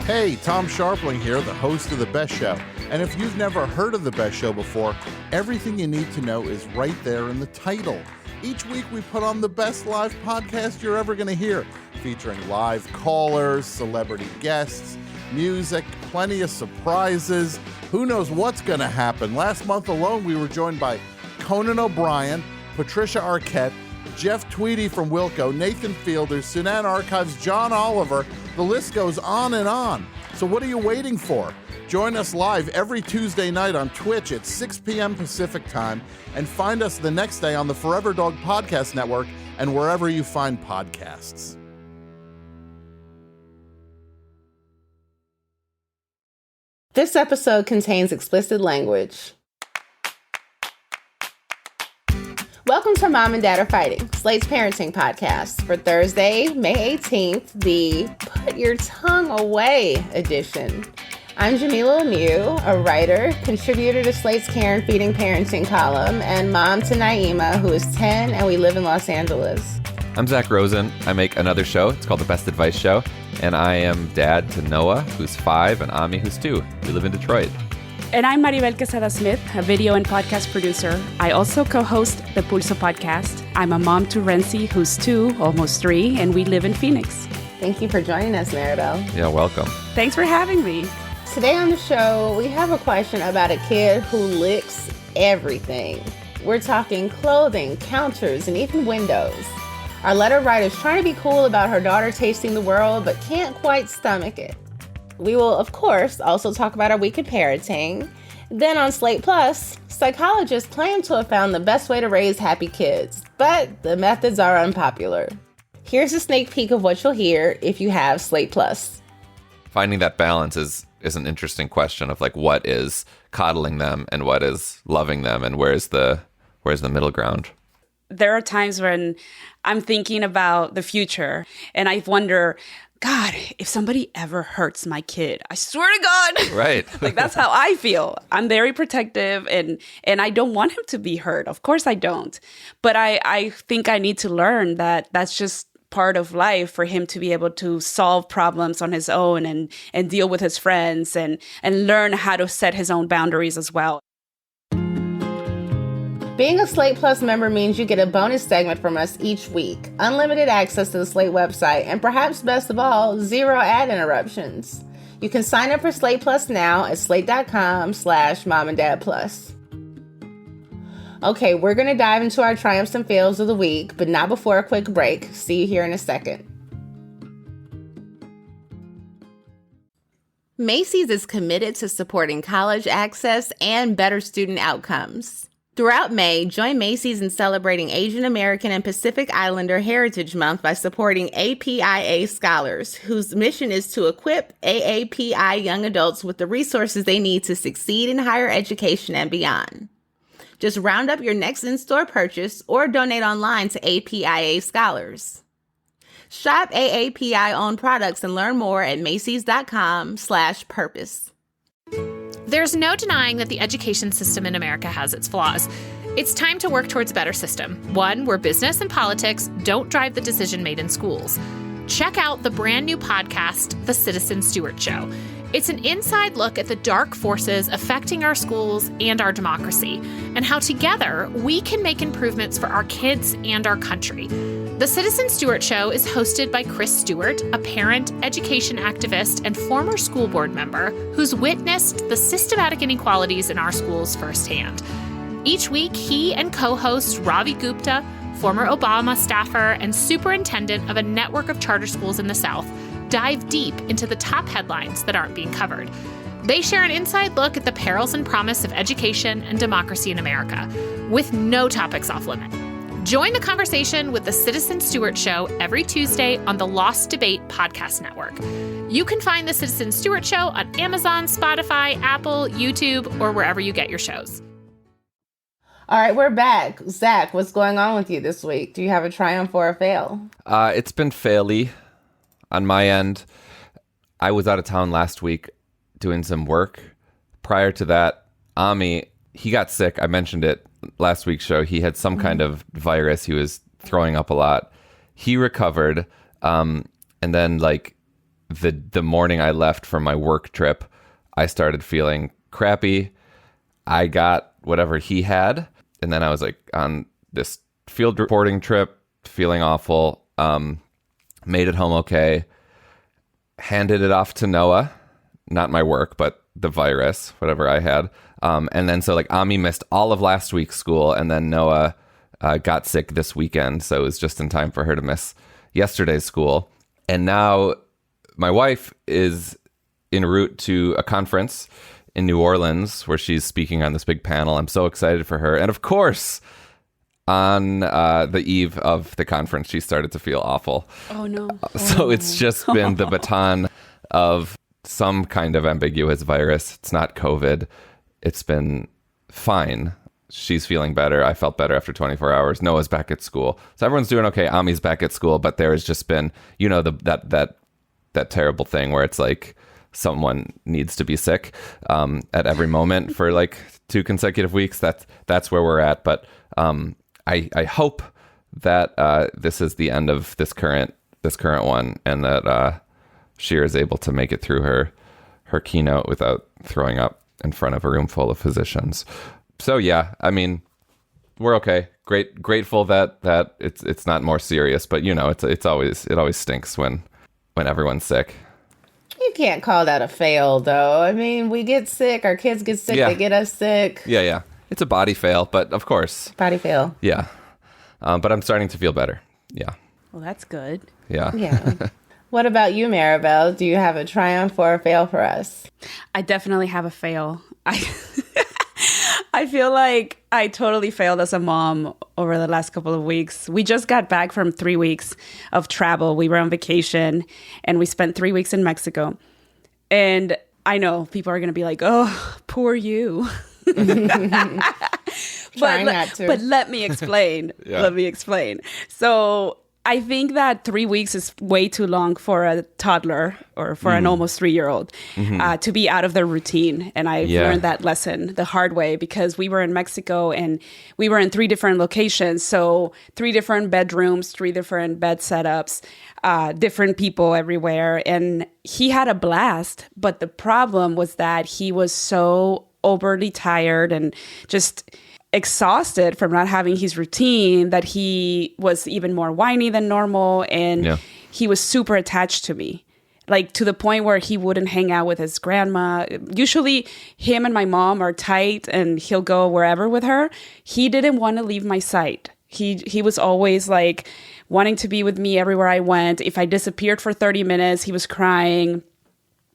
Hey, Tom Sharpling here, the host of The Best Show. And if you've never heard of The Best Show before, everything you need to know is right there in the title. Each week we put on the best live podcast you're ever going to hear, featuring live callers, celebrity guests, music, plenty of surprises. Who knows what's going to happen? Last month alone, we were joined by Conan O'Brien, Patricia Arquette, Jeff Tweedy from Wilco, Nathan Fielder, Sunan Archives, John Oliver. The list goes on and on. So what are you waiting for? Join us live every Tuesday night on Twitch at 6 p.m. Pacific time, and find us the next day on the Forever Dog Podcast Network and wherever you find podcasts. This episode contains explicit language. Welcome to Mom and Dad Are Fighting, Slate's parenting podcast for Thursday, May 18th, the Put Your Tongue Away edition. I'm Jamilah Lemieux, a writer, contributor to Slate's Care and Feeding Parenting column, and mom to Naima, who is 10, and we live in Los Angeles. I'm Zak Rosen. I make another show. It's called The Best Advice Show, and I am dad to Noah, who's 5, and Ami, who's 2. We live in Detroit. And I'm Maribel Quezada Smith, a video and podcast producer. I also co-host the Pulso podcast. I'm a mom to Renzi, who's 2, almost 3, and we live in Phoenix. Thank you for joining us, Maribel. Yeah, welcome. Thanks for having me. Today on the show, we have a question about a kid who licks everything. We're talking clothing, counters, and even windows. Our letter writer's trying to be cool about her daughter tasting the world, but can't quite stomach it. We will, of course, also talk about our week in parenting. Then on Slate Plus, psychologists claim to have found the best way to raise happy kids, but the methods are unpopular. Here's a sneak peek of what you'll hear if you have Slate Plus. Finding that balance is an interesting question of like what is coddling them and what is loving them and where's the middle ground. There are times when I'm thinking about the future and I wonder, God, if somebody ever hurts my kid, I swear to God. Right. Like, that's how I feel. I'm very protective and I don't want him to be hurt. Of course I don't. But I think I need to learn that that's just part of life for him to be able to solve problems on his own and deal with his friends and learn how to set his own boundaries as well. Being a Slate Plus member means you get a bonus segment from us each week, unlimited access to the Slate website, and perhaps best of all, 0 ad interruptions. You can sign up for Slate Plus now at slate.com/momanddadplus. Okay, we're going to dive into our triumphs and fails of the week, but not before a quick break. See you here in a second. Macy's is committed to supporting college access and better student outcomes. Throughout May, join Macy's in celebrating Asian American and Pacific Islander Heritage Month by supporting APIA scholars, whose mission is to equip AAPI young adults with the resources they need to succeed in higher education and beyond. Just round up your next in-store purchase or donate online to APIA scholars. Shop AAPI-owned products and learn more at macys.com/purpose. There's no denying that the education system in America has its flaws. It's time to work towards a better system, one where business and politics don't drive the decision made in schools. Check out the brand new podcast, The Citizen Stewart Show. It's an inside look at the dark forces affecting our schools and our democracy, and how together we can make improvements for our kids and our country. The Citizen Stewart Show is hosted by Chris Stewart, a parent, education activist, and former school board member who's witnessed the systematic inequalities in our schools firsthand. Each week, he and co-host Ravi Gupta, former Obama staffer and superintendent of a network of charter schools in the South, dive deep into the top headlines that aren't being covered. They share an inside look at the perils and promise of education and democracy in America, with no topics off limit. Join the conversation with the Citizen Stewart Show every Tuesday on the Lost Debate podcast network. You can find the Citizen Stewart Show on Amazon, Spotify, Apple, YouTube, or wherever you get your shows. All right, we're back. Zak, what's going on with you this week? Do you have a triumph or a fail? It's been fairly on my end. I was out of town last week doing some work. Prior to that, Ami, he got sick. I mentioned it last week's show. He had some kind of virus. He was throwing up a lot. He recovered. And then the morning I left for my work trip, I started feeling crappy. I got whatever he had, and then I was like on this field reporting trip, feeling awful. Made it home okay. Handed it off to Noah, not my work, but the virus, whatever I had. And then so like Ami missed all of last week's school, and then Noah got sick this weekend, so it was just in time for her to miss yesterday's school. And now my wife is en route to a conference in New Orleans where she's speaking on this big panel. I'm so excited for her. And of course, on the eve of the conference, she started to feel awful. Oh, no. So it's just been the baton of some kind of ambiguous virus. It's not COVID. It's been fine. She's feeling better. I felt better after 24 hours. Noah's back at school. So everyone's doing okay. Ami's back at school, but there has just been, you know, that terrible thing where it's like someone needs to be sick at every moment for like 2 consecutive weeks. That's where we're at. But I hope that this is the end of this current one, and that Sheer is able to make it through her keynote without throwing up in front of a room full of physicians. So yeah, I mean, we're okay. Grateful that it's not more serious, but you know, it always stinks when everyone's sick. You can't call that a fail, though. I mean, we get sick, our kids get sick, Yeah. They get us sick. Yeah. It's a body fail, but of course. Body fail. Yeah. But I'm starting to feel better. Yeah. Well, that's good. Yeah. Yeah. What about you, Maribel? Do you have a triumph or a fail for us? I definitely have a fail. I feel like I totally failed as a mom over the last couple of weeks. We just got back from 3 weeks of travel. We were on vacation and we spent 3 weeks in Mexico. And I know people are going to be like, oh, poor you. Try not to. But let me explain. Yeah. Let me explain. So I think that 3 weeks is way too long for a toddler or for an almost 3-year-old to be out of their routine. And I've learned that lesson the hard way because we were in Mexico and we were in 3 different locations. So 3 different bedrooms, 3 different bed setups, different people everywhere. And he had a blast. But the problem was that he was so overly tired and just exhausted from not having his routine that he was even more whiny than normal, and he was super attached to me, like to the point where he wouldn't hang out with his grandma. Usually him and my mom are tight and he'll go wherever with her. He didn't want to leave my sight. He was always like wanting to be with me everywhere I went. If I disappeared for 30 minutes, he was crying.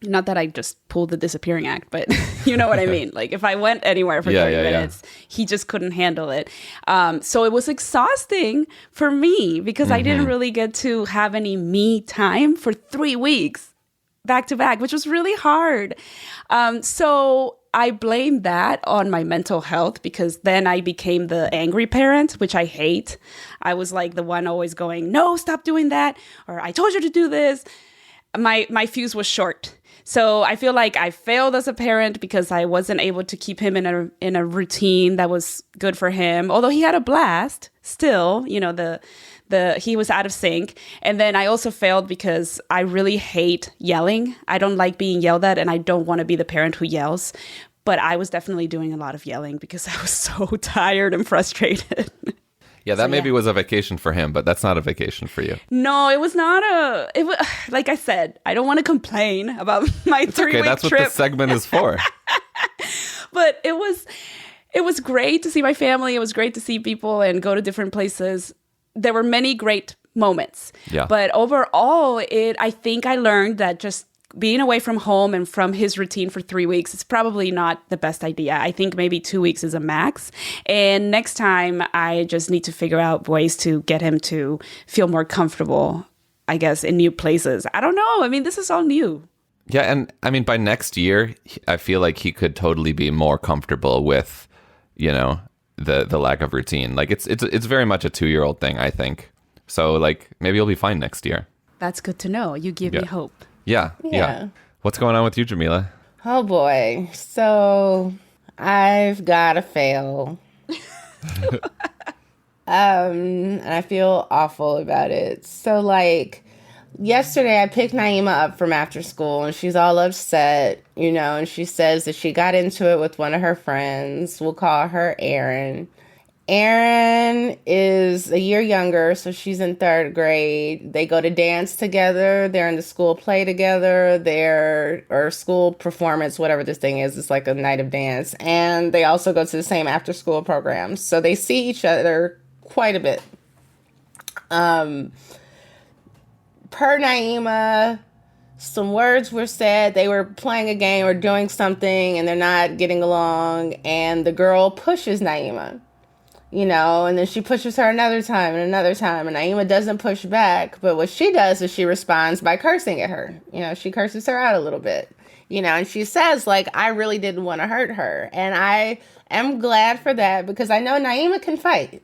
Not that I just pulled the disappearing act, but you know what I mean? Like if I went anywhere for 30 minutes, he just couldn't handle it. So it was exhausting for me because I didn't really get to have any me time for 3 weeks back to back, which was really hard. So I blamed that on my mental health because then I became the angry parent, which I hate. I was like the one always going, no, stop doing that. Or I told you to do this. My fuse was short. So I feel like I failed as a parent because I wasn't able to keep him in a routine that was good for him. Although he had a blast, still, you know, he was out of sync. And then I also failed because I really hate yelling. I don't like being yelled at, and I don't want to be the parent who yells. But I was definitely doing a lot of yelling because I was so tired and frustrated. Yeah, that maybe was a vacation for him, but that's not a vacation for you. No, it was not it was, like I said, I don't want to complain about my 3-week trip. Okay, that's what this segment is for. But it was great to see my family. It was great to see people and go to different places. There were many great moments. Yeah. But overall, I think I learned that just being away from home and from his routine for 3 weeks is probably not the best idea. I think maybe 2 weeks is a max. And next time, I just need to figure out ways to get him to feel more comfortable, I guess, in new places. I don't know. I mean, this is all new. Yeah, and I mean, by next year, I feel like he could totally be more comfortable with, you know, the lack of routine. Like it's very much a 2-year-old thing, I think. So like maybe he'll be fine next year. That's good to know. You give me hope. Yeah. What's going on with you, Jamilah? Oh boy. So I've got to fail. And I feel awful about it. So like yesterday I picked Naima up from after school and she's all upset, and she says that she got into it with one of her friends. We'll call her Erin. Erin is a year younger, so she's in 3rd grade. They go to dance together. They're in the school play together. Or school performance, whatever this thing is. It's like a night of dance. And they also go to the same after school programs. So they see each other quite a bit. Per Naima, some words were said. They were playing a game or doing something and they're not getting along. And the girl pushes Naima. And then she pushes her another time and another time, and Naima doesn't push back. But what she does is she responds by cursing at her. She curses her out a little bit, and she says, like, I really didn't want to hurt her. And I am glad for that because I know Naima can fight.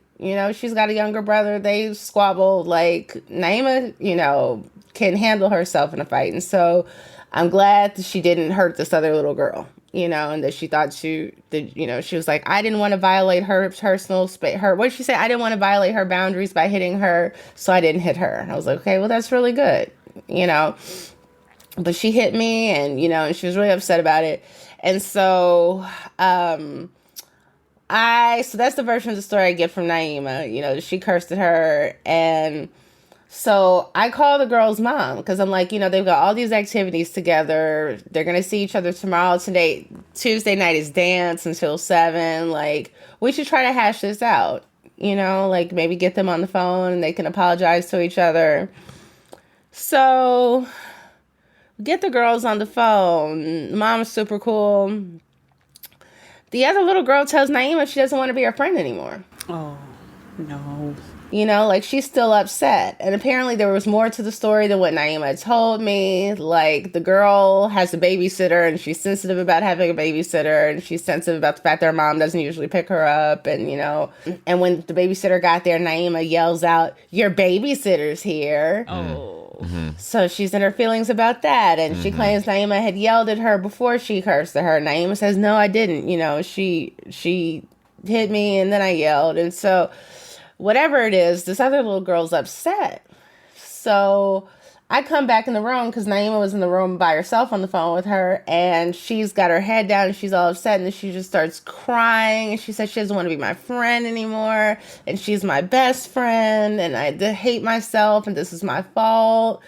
She's got a younger brother. They squabble. Like, Naima, can handle herself in a fight. And so I'm glad that she didn't hurt this other little girl. And that she thought she was like, I didn't want to violate her personal space. What did she say? I didn't want to violate her boundaries by hitting her, so I didn't hit her. And I was like, okay, well, that's really good, But she hit me, and she was really upset about it. And so, so that's the version of the story I get from Naima. She cursed at her, and so I call the girl's mom because I'm like, they've got all these activities together. They're going to see each other tomorrow. Tuesday night is dance until 7. Like, we should try to hash this out, like maybe get them on the phone and they can apologize to each other. So get the girls on the phone. Mom's super cool. The other little girl tells Naima she doesn't want to be her friend anymore. Oh, no. Like, she's still upset. And apparently there was more to the story than what Naima told me. Like, the girl has a babysitter, and she's sensitive about having a babysitter, and she's sensitive about the fact that her mom doesn't usually pick her up. And, and when the babysitter got there, Naima yells out, your babysitter's here. Oh. Mm-hmm. So she's in her feelings about that. And she claims Naima had yelled at her before she cursed at her. Naima says, no, I didn't. She hit me, and then I yelled. And so whatever it is, this other little girl's upset. So I come back in the room because Naima was in the room by herself on the phone with her, and she's got her head down and she's all upset, and then she just starts crying, and she says she doesn't want to be my friend anymore, and she's my best friend, and I hate myself, and this is my fault.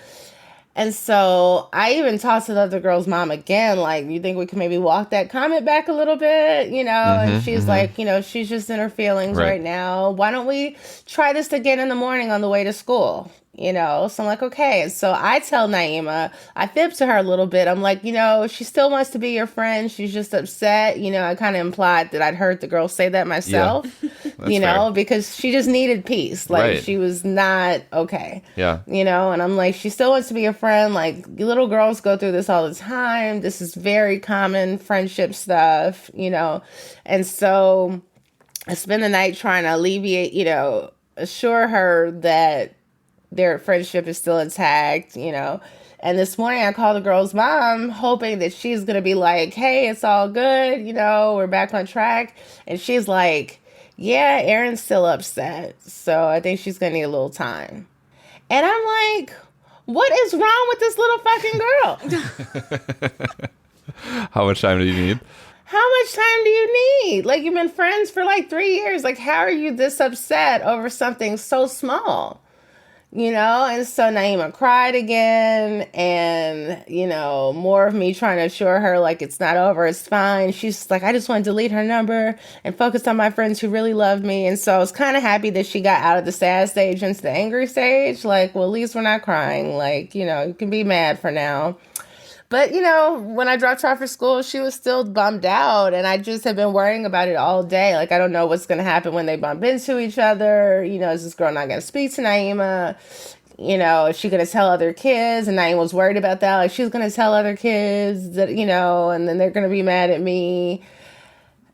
And so I even talked to the other girl's mom again, like, you think we can maybe walk that comment back a little bit, and she's like, she's just in her feelings right now. Why don't we try this again in the morning on the way to school? So I'm like, okay. And so I tell Naima, I fib to her a little bit. I'm like, she still wants to be your friend. She's just upset. I kind of implied that I'd heard the girl say that myself, fair. because she just needed peace. Like, she was not okay. Yeah. And I'm like, she still wants to be a friend. Like, little girls go through this all the time. This is very common friendship stuff, And so I spend the night trying to alleviate, assure her that their friendship is still intact, And this morning I called the girl's mom, hoping that she's going to be like, hey, it's all good, we're back on track. And she's like, yeah, Erin's still upset. So I think she's going to need a little time. And I'm like, what is wrong with this little fucking girl? How much time do you need? How much time do you need? Like, you've been friends for like 3 years. Like, how are you this upset over something so small? And so Naima cried again, and, more of me trying to assure her, like, it's not over, it's fine. She's like, I just want to delete her number and focus on my friends who really love me. And so I was kind of happy that she got out of the sad stage into the angry stage. Like, well, at least we're not crying. Like, you can be mad for now. But, when I dropped her off for school, she was still bummed out. And I just have been worrying about it all day. Like, I don't know what's going to happen when they bump into each other. Is this girl not going to speak to Naima? Is she going to tell other kids? And Naima was worried about that. Like, she's going to tell other kids that, and then they're going to be mad at me.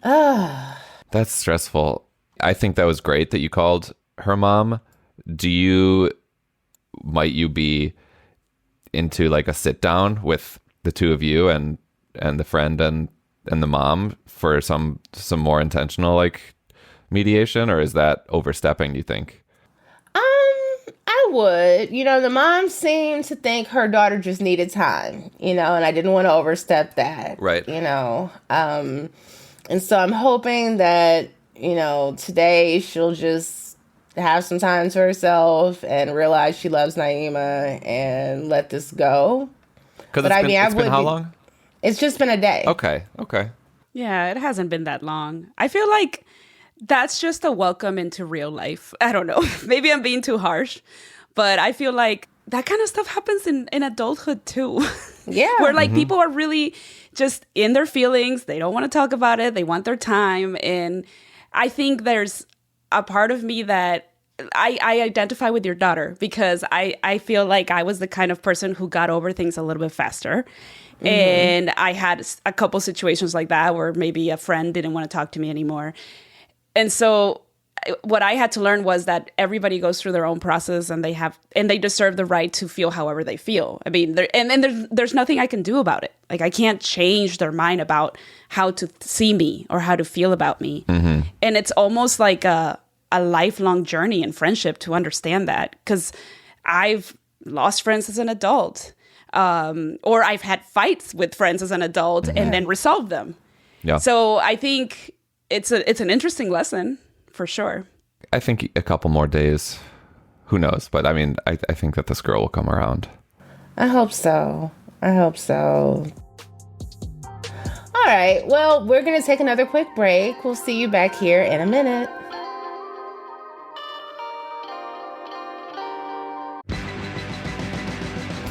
That's stressful. I think that was great that you called her mom. Might you be into like a sit down with the two of you and the friend and the mom for some more intentional like mediation, or is that overstepping, do you think? I I would. The mom seemed to think her daughter just needed time, and I didn't want to overstep that. Right. And so I'm hoping that, today she'll just have some time to herself and realize she loves Naima and let this go. Because it's been how long? It's just been a day. Okay. Yeah, it hasn't been that long. I feel like that's just a welcome into real life. I don't know. Maybe I'm being too harsh, but I feel like that kind of stuff happens in adulthood too. Yeah. Where people are really just in their feelings. They don't want to talk about it. They want their time. And I think there's a part of me that I identify with your daughter because I feel like I was the kind of person who got over things a little bit faster. Mm-hmm. And I had a couple situations like that where maybe a friend didn't want to talk to me anymore. And so what I had to learn was that everybody goes through their own process and they deserve the right to feel however they feel. I mean, there's nothing I can do about it. Like, I can't change their mind about how to see me or how to feel about me. Mm-hmm. And it's almost like a lifelong journey in friendship to understand that, because I've lost friends as an adult. Or I've had fights with friends as an adult and then resolved them. Yeah. So I think it's an interesting lesson for sure. I think a couple more days, who knows? But I mean, I think that this girl will come around. I hope so. All right. Well, we're going to take another quick break. We'll see you back here in a minute.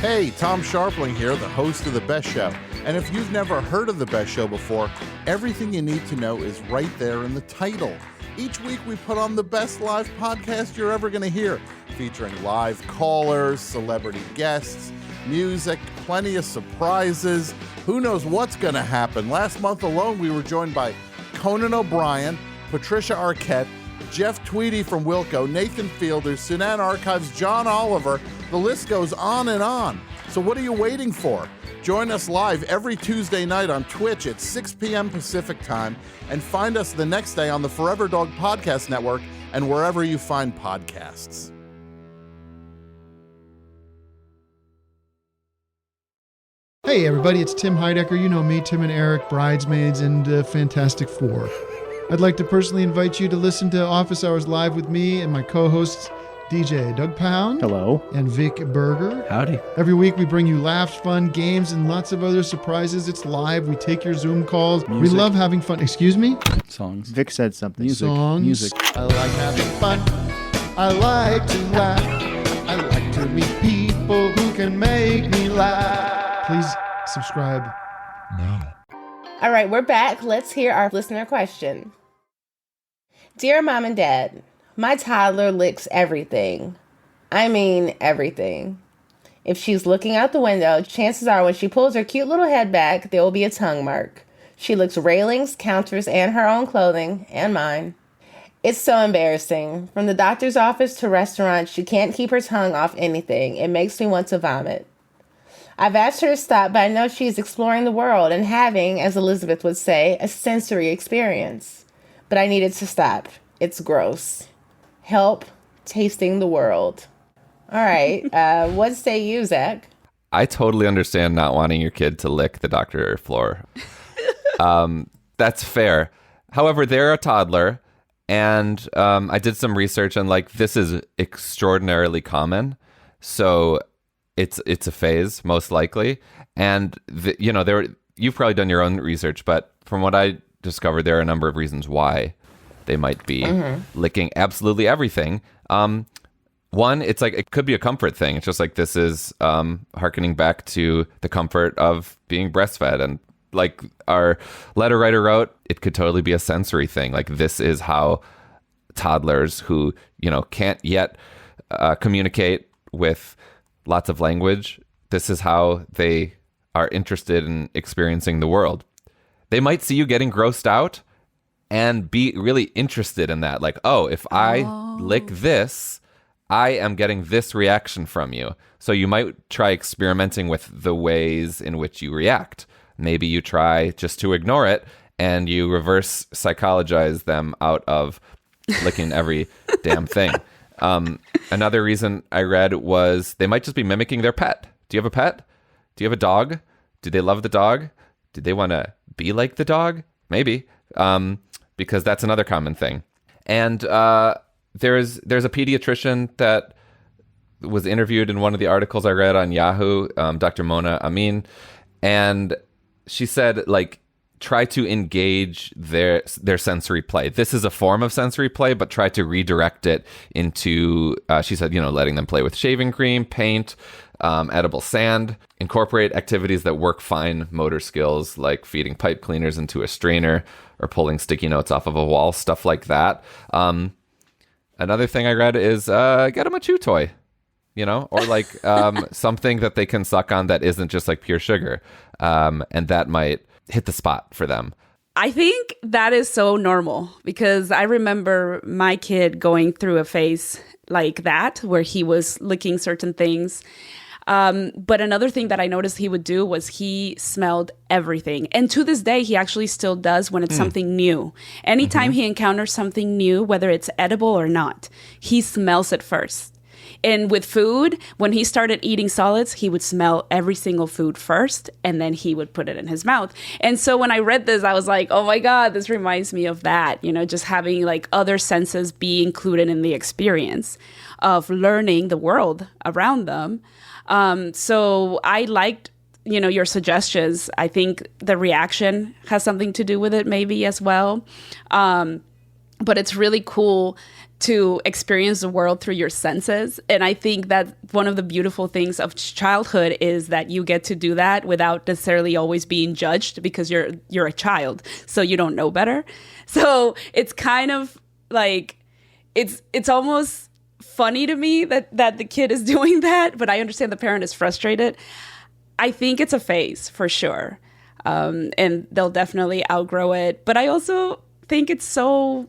Hey, Tom Sharpling here, the host of The Best Show. And if you've never heard of The Best Show before, everything you need to know is right there in the title. Each week we put on the best live podcast you're ever going to hear, featuring live callers, celebrity guests, music, plenty of surprises. Who knows what's going to happen? Last month alone, we were joined by Conan O'Brien, Patricia Arquette, Jeff Tweedy from Wilco, Nathan Fielder, Sunan Archives, John Oliver. The list goes on and on. So what are you waiting for? Join us live every Tuesday night on Twitch at 6 p.m. Pacific time, and find us the next day on the Forever Dog Podcast Network and wherever you find podcasts. Hey everybody, it's Tim Heidecker. You know me, Tim and Eric, Bridesmaids, and Fantastic Four. I'd like to personally invite you to listen to Office Hours Live with me and my co-hosts, DJ Doug Pound. Hello. And Vic Berger. Howdy. Every week we bring you laughs, fun, games, and lots of other surprises. It's live. We take your Zoom calls. Music. We love having fun. Excuse me? Songs. Vic said something. Music. Songs. Music. I like having fun. I like to laugh. I like to meet people who can make me laugh. Please subscribe now. All right, we're back. Let's hear our listener question. Dear Mom and Dad, my toddler licks everything. I mean everything. If she's looking out the window, chances are when she pulls her cute little head back, there will be a tongue mark. She licks railings, counters, and her own clothing, and mine. It's so embarrassing. From the doctor's office to restaurants, she can't keep her tongue off anything. It makes me want to vomit. I've asked her to stop, but I know she's exploring the world and having, as Elizabeth would say, a sensory experience. But I need it to stop. It's gross. Help tasting the world. All right. What say you, Zach? I totally understand not wanting your kid to lick the doctor floor. That's fair. However, they're a toddler, and I did some research, and this is extraordinarily common. So it's a phase, most likely. And you've probably done your own research, but from what I discovered, there are a number of reasons why they might be licking absolutely everything. One, it's it could be a comfort thing. It's just this is hearkening back to the comfort of being breastfed. And like our letter writer wrote, it could totally be a sensory thing. This is how toddlers who, can't yet communicate with lots of language, this is how they are interested in experiencing the world. They might see you getting grossed out and be really interested in that. If I lick this, I am getting this reaction from you. So you might try experimenting with the ways in which you react. Maybe you try just to ignore it and you reverse psychologize them out of licking every damn thing. Another reason I read was they might just be mimicking their pet. Do you have a pet? Do you have a dog? Do they love the dog? Do they want to be like the dog? Maybe, because that's another common thing. And there's a pediatrician that was interviewed in one of the articles I read on Yahoo, Dr. Mona Amin, and she said, like, try to engage their sensory play. This is a form of sensory play, but try to redirect it into, she said, letting them play with shaving cream, paint, edible sand, incorporate activities that work fine motor skills, like feeding pipe cleaners into a strainer or pulling sticky notes off of a wall, stuff like that. Another thing I read is get them a chew toy, or like something that they can suck on that isn't just like pure sugar. And that might hit the spot for them. I think that is so normal because I remember my kid going through a phase like that where he was licking certain things. But another thing that I noticed he would do was he smelled everything. And to this day, he actually still does when it's something new. Anytime he encounters something new, whether it's edible or not, he smells it first. And with food, when he started eating solids, he would smell every single food first, and then he would put it in his mouth. And so when I read this, I was like, oh my God, this reminds me of that, just having like other senses be included in the experience of learning the world around them. So I liked, your suggestions. I think the reaction has something to do with it maybe as well. But it's really cool to experience the world through your senses. And I think that one of the beautiful things of childhood is that you get to do that without necessarily always being judged because you're a child, so you don't know better. So it's kind of like, it's almost funny to me that the kid is doing that, but I understand the parent is frustrated. I think it's a phase for sure. And they'll definitely outgrow it. But I also think it's so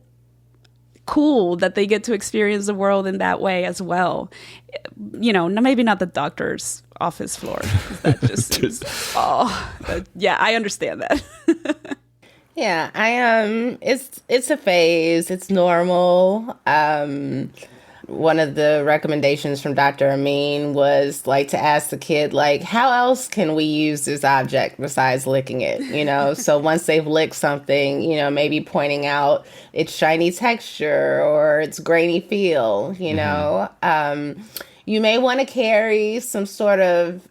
cool that they get to experience the world in that way as well. Maybe not the doctor's office floor. That just seems, yeah, I understand that. Yeah, it's a phase. It's normal. One of the recommendations from Dr. Amin was like to ask the kid, like, how else can we use this object besides licking it? So once they've licked something, maybe pointing out its shiny texture or its grainy feel, you may want to carry some sort of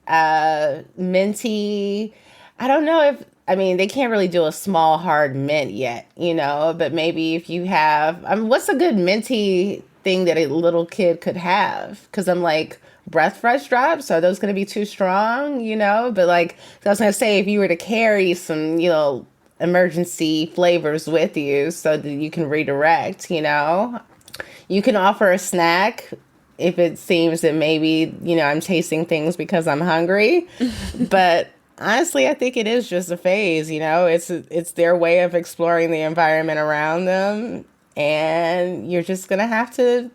minty, I don't know they can't really do a small hard mint yet, but maybe if you have, what's a good minty thing that a little kid could have? Because I'm like, breath fresh drops, are those going to be too strong, but like I was going to say, if you were to carry some emergency flavors with you so that you can redirect, you can offer a snack if it seems that maybe I'm tasting things because I'm hungry. But honestly, I think it is just a phase. It's their way of exploring the environment around them. And you're just going to have to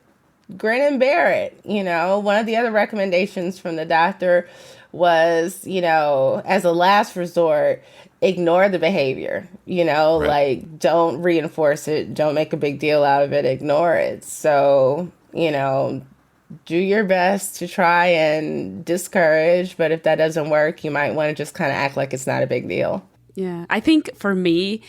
grin and bear it. One of the other recommendations from the doctor was, as a last resort, ignore the behavior, right. Like don't reinforce it. Don't make a big deal out of it. Ignore it. So, do your best to try and discourage. But if that doesn't work, you might want to just kind of act like it's not a big deal. Yeah, I think for me,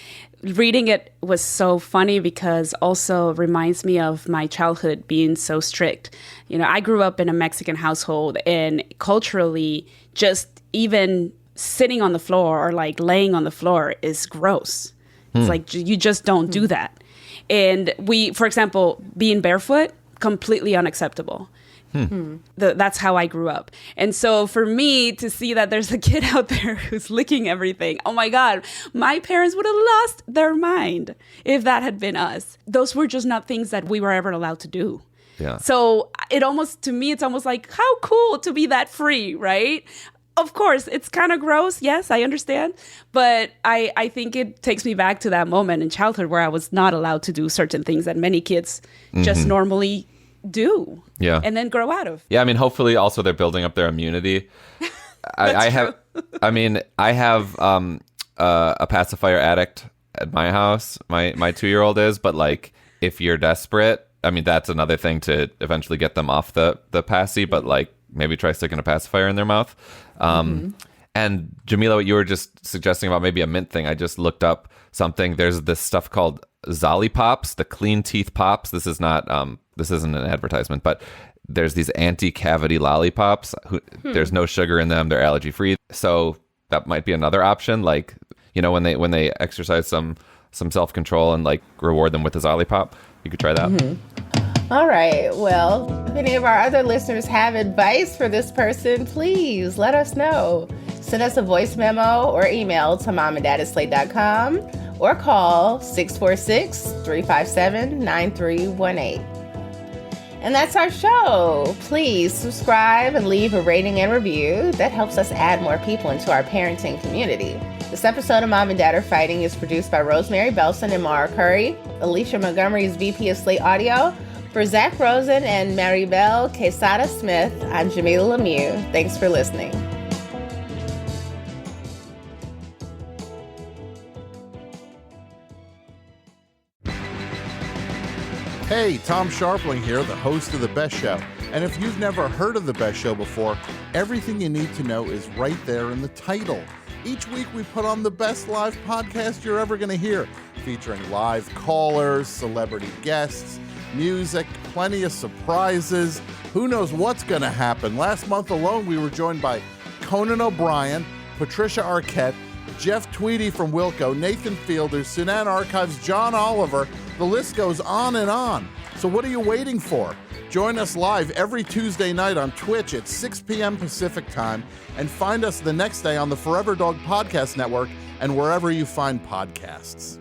reading it was so funny because also reminds me of my childhood being so strict. I grew up in a Mexican household, and culturally, just even sitting on the floor or like laying on the floor is gross. It's like you just don't do that. And for example, being barefoot, completely unacceptable. That's how I grew up. And so for me to see that there's a kid out there who's licking everything, oh my God, my parents would have lost their mind if that had been us. Those were just not things that we were ever allowed to do. Yeah. So to me, it's almost like, how cool to be that free, right? Of course, it's kind of gross. Yes, I understand. But I think it takes me back to that moment in childhood where I was not allowed to do certain things that many kids just normally do. Yeah. And then grow out of. Yeah, hopefully also they're building up their immunity. I have a pacifier addict at my house. My 2-year-old is, but like if you're desperate, I mean, that's another thing to eventually get them off the passy, but like maybe try sticking a pacifier in their mouth. And Jamilah, what you were just suggesting about maybe a mint thing, I just looked up something. There's this stuff called Zolly Pops, the clean teeth pops. This is not, this isn't an advertisement, but there's these anti-cavity lollipops. There's no sugar in them. They're allergy free. So that might be another option. Like, you know, when they exercise some self-control and like reward them with a Zolly Pop, you could try that. All right. Well, if any of our other listeners have advice for this person, please let us know. Send us a voice memo or email to momanddad@slate.com or call 646-357-9318. And that's our show. Please subscribe and leave a rating and review. That helps us add more people into our parenting community. This episode of Mom and Dad Are Fighting is produced by Rosemary, Belson, and Maura Currie. Alicia Montgomery is VP of Slate Audio. For Zak Rosen and Maribel Quezada Smith, I'm Jamilah Lemieux. Thanks for listening. Hey, Tom Sharpling here, the host of The Best Show. And if you've never heard of The Best Show before, everything you need to know is right there in the title. Each week we put on the best live podcast you're ever going to hear, featuring live callers, celebrity guests, music, plenty of surprises. Who knows what's going to happen? Last month alone, we were joined by Conan O'Brien, Patricia Arquette, Jeff Tweedy from Wilco, Nathan Fielder, Sunan Archives, John Oliver. The list goes on and on. So what are you waiting for? Join us live every Tuesday night on Twitch at 6 p.m. Pacific time, and find us the next day on the Forever Dog Podcast Network and wherever you find podcasts.